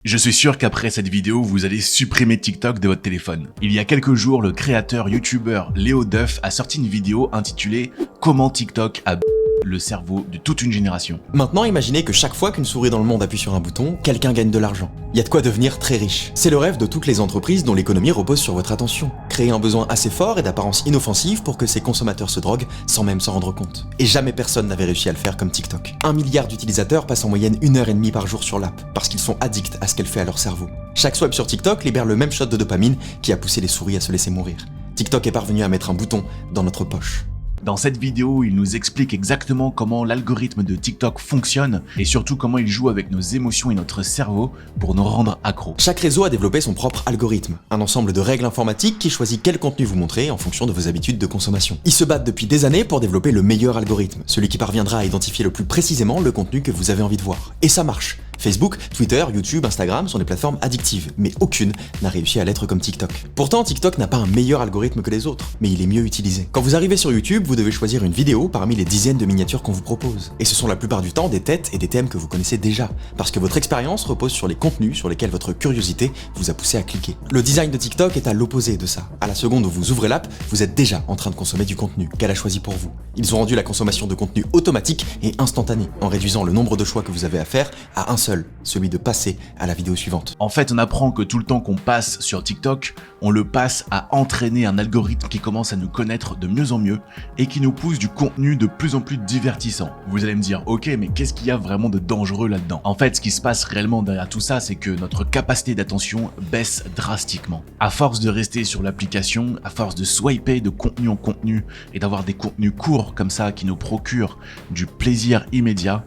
Je suis sûr qu'après cette vidéo, vous allez supprimer TikTok de votre téléphone. Il y a quelques jours, le créateur YouTuber Léo Duff a sorti une vidéo intitulée « Comment TikTok a le cerveau de toute une génération ». Maintenant, imaginez que chaque fois qu'une souris dans le monde appuie sur un bouton, quelqu'un gagne de l'argent. Il y a de quoi devenir très riche. C'est le rêve de toutes les entreprises dont l'économie repose sur votre attention. Créer un besoin assez fort et d'apparence inoffensive pour que ces consommateurs se droguent sans même s'en rendre compte. Et jamais personne n'avait réussi à le faire comme TikTok. 1 milliard d'utilisateurs passent en moyenne 1h30 par jour sur l'app, parce qu'ils sont addicts à ce qu'elle fait à leur cerveau. Chaque swipe sur TikTok libère le même shot de dopamine qui a poussé les souris à se laisser mourir. TikTok est parvenu à mettre un bouton dans notre poche. Dans cette vidéo, il nous explique exactement comment l'algorithme de TikTok fonctionne et surtout comment il joue avec nos émotions et notre cerveau pour nous rendre accros. Chaque réseau a développé son propre algorithme, un ensemble de règles informatiques qui choisit quel contenu vous montrer en fonction de vos habitudes de consommation. Ils se battent depuis des années pour développer le meilleur algorithme, celui qui parviendra à identifier le plus précisément le contenu que vous avez envie de voir. Et ça marche. Facebook, Twitter, YouTube, Instagram sont des plateformes addictives, mais aucune n'a réussi à l'être comme TikTok. Pourtant, TikTok n'a pas un meilleur algorithme que les autres, mais il est mieux utilisé. Quand vous arrivez sur YouTube, vous devez choisir une vidéo parmi les dizaines de miniatures qu'on vous propose. Et ce sont la plupart du temps des têtes et des thèmes que vous connaissez déjà, parce que votre expérience repose sur les contenus sur lesquels votre curiosité vous a poussé à cliquer. Le design de TikTok est à l'opposé de ça. À la seconde où vous ouvrez l'app, vous êtes déjà en train de consommer du contenu qu'elle a choisi pour vous. Ils ont rendu la consommation de contenu automatique et instantanée, en réduisant le nombre de choix que vous avez à faire à un seul, celui de passer à la vidéo suivante. En fait, on apprend que tout le temps qu'on passe sur TikTok, on le passe à entraîner un algorithme qui commence à nous connaître de mieux en mieux et qui nous pousse du contenu de plus en plus divertissant. Vous allez me dire, ok, mais qu'est-ce qu'il y a vraiment de dangereux là-dedans? En fait, ce qui se passe réellement derrière tout ça, c'est que notre capacité d'attention baisse drastiquement. À force de rester sur l'application, à force de swiper de contenu en contenu et d'avoir des contenus courts comme ça qui nous procurent du plaisir immédiat,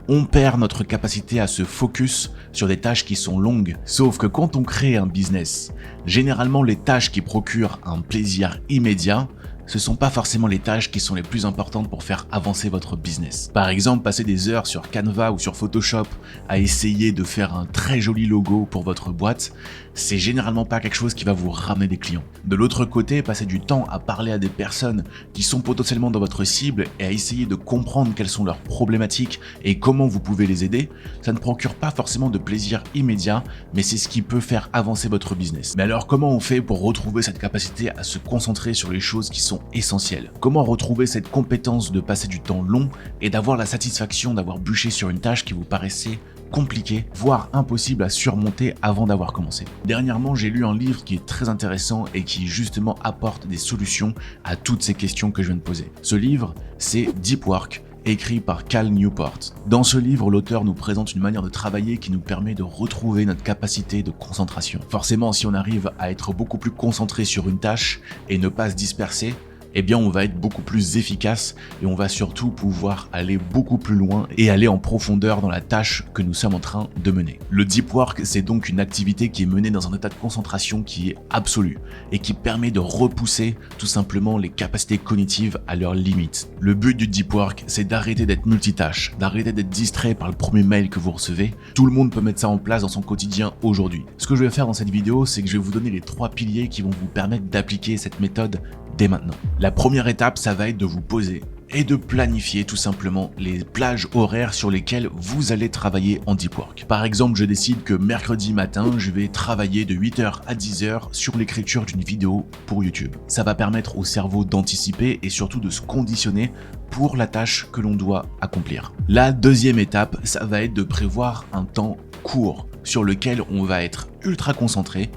on perd notre capacité à se focus sur des tâches qui sont longues. Sauf que quand on crée un business, généralement les tâches qui procurent un plaisir immédiat, ce sont pas forcément les tâches qui sont les plus importantes pour faire avancer votre business. Par exemple, passer des heures sur Canva ou sur Photoshop à essayer de faire un très joli logo pour votre boîte, c'est généralement pas quelque chose qui va vous ramener des clients. De l'autre côté, passer du temps à parler à des personnes qui sont potentiellement dans votre cible et à essayer de comprendre quelles sont leurs problématiques et comment vous pouvez les aider, ça ne procure pas forcément de plaisir immédiat, mais c'est ce qui peut faire avancer votre business. Mais alors comment on fait pour retrouver cette capacité à se concentrer sur les choses qui sont essentielles? Comment retrouver cette compétence de passer du temps long et d'avoir la satisfaction d'avoir bûché sur une tâche qui vous paraissait compliqué, voire impossible à surmonter avant d'avoir commencé. Dernièrement, j'ai lu un livre qui est très intéressant et qui justement apporte des solutions à toutes ces questions que je viens de poser. Ce livre, c'est Deep Work, écrit par Cal Newport. Dans ce livre, l'auteur nous présente une manière de travailler qui nous permet de retrouver notre capacité de concentration. Forcément, si on arrive à être beaucoup plus concentré sur une tâche et ne pas se disperser, eh bien on va être beaucoup plus efficace et on va surtout pouvoir aller beaucoup plus loin et aller en profondeur dans la tâche que nous sommes en train de mener. Le deep work, c'est donc une activité qui est menée dans un état de concentration qui est absolu et qui permet de repousser tout simplement les capacités cognitives à leurs limites. Le but du deep work, c'est d'arrêter d'être multitâche, d'arrêter d'être distrait par le premier mail que vous recevez. Tout le monde peut mettre ça en place dans son quotidien aujourd'hui. Ce que je vais faire dans cette vidéo, c'est que je vais vous donner les 3 piliers qui vont vous permettre d'appliquer cette méthode dès maintenant. La première étape, ça va être de vous poser et de planifier tout simplement les plages horaires sur lesquelles vous allez travailler en deep work. Par exemple, je décide que mercredi matin, je vais travailler de 8h à 10h sur l'écriture d'une vidéo pour YouTube. Ça va permettre au cerveau d'anticiper et surtout de se conditionner pour la tâche que l'on doit accomplir. La deuxième étape, ça va être de prévoir un temps court sur lequel on va être ultra concentré,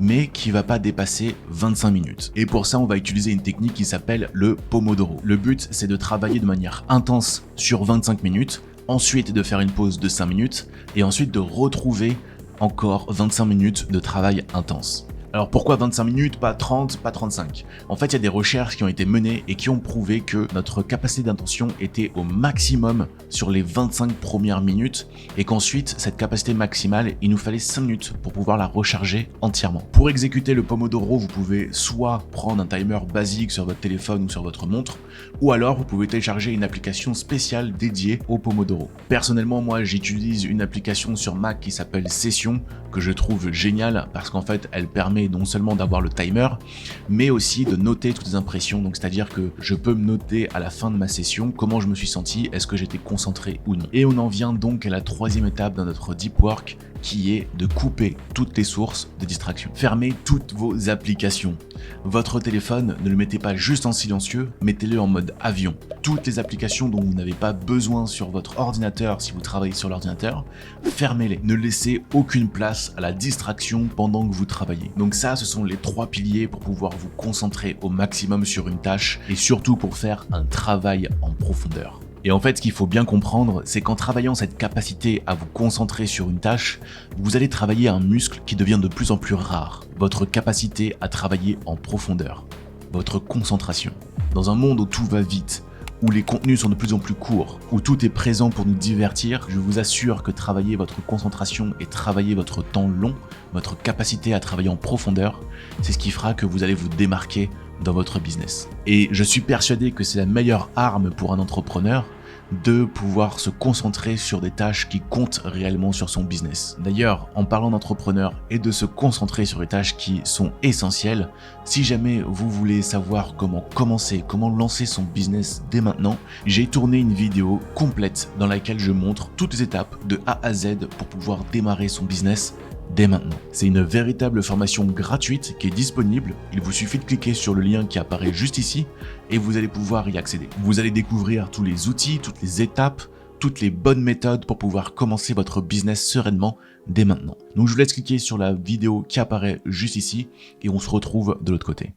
mais qui va pas dépasser 25 minutes. Et pour ça, on va utiliser une technique qui s'appelle le Pomodoro. Le but, c'est de travailler de manière intense sur 25 minutes, ensuite de faire une pause de 5 minutes, et ensuite de retrouver encore 25 minutes de travail intense. Alors pourquoi 25 minutes, pas 30, pas 35? En fait, il y a des recherches qui ont été menées et qui ont prouvé que notre capacité d'attention était au maximum sur les 25 premières minutes et qu'ensuite, cette capacité maximale, il nous fallait 5 minutes pour pouvoir la recharger entièrement. Pour exécuter le Pomodoro, vous pouvez soit prendre un timer basique sur votre téléphone ou sur votre montre, ou alors vous pouvez télécharger une application spéciale dédiée au Pomodoro. Personnellement, moi, j'utilise une application sur Mac qui s'appelle Session, que je trouve géniale parce qu'en fait, elle permet non seulement d'avoir le timer, mais aussi de noter toutes les impressions. Donc c'est-à-dire que je peux me noter à la fin de ma session comment je me suis senti, est-ce que j'étais concentré ou non. Et on en vient donc à la troisième étape dans notre deep work, qui est de couper toutes les sources de distraction. Fermez toutes vos applications. Votre téléphone, ne le mettez pas juste en silencieux, mettez-le en mode avion. Toutes les applications dont vous n'avez pas besoin sur votre ordinateur, si vous travaillez sur l'ordinateur, fermez-les. Ne laissez aucune place à la distraction pendant que vous travaillez. Donc ça, ce sont les 3 piliers pour pouvoir vous concentrer au maximum sur une tâche et surtout pour faire un travail en profondeur. Et en fait, ce qu'il faut bien comprendre, c'est qu'en travaillant cette capacité à vous concentrer sur une tâche, vous allez travailler un muscle qui devient de plus en plus rare, votre capacité à travailler en profondeur, votre concentration. Dans un monde où tout va vite, où les contenus sont de plus en plus courts, où tout est présent pour nous divertir, je vous assure que travailler votre concentration et travailler votre temps long, votre capacité à travailler en profondeur, c'est ce qui fera que vous allez vous démarquer dans votre business. Et je suis persuadé que c'est la meilleure arme pour un entrepreneur de pouvoir se concentrer sur des tâches qui comptent réellement sur son business. D'ailleurs, en parlant d'entrepreneur et de se concentrer sur les tâches qui sont essentielles, si jamais vous voulez savoir comment commencer, comment lancer son business dès maintenant, j'ai tourné une vidéo complète dans laquelle je montre toutes les étapes de A à Z pour pouvoir démarrer son business dès maintenant. C'est une véritable formation gratuite qui est disponible. Il vous suffit de cliquer sur le lien qui apparaît juste ici et vous allez pouvoir y accéder. Vous allez découvrir tous les outils, toutes les étapes, toutes les bonnes méthodes pour pouvoir commencer votre business sereinement dès maintenant. Donc je vous laisse cliquer sur la vidéo qui apparaît juste ici et on se retrouve de l'autre côté.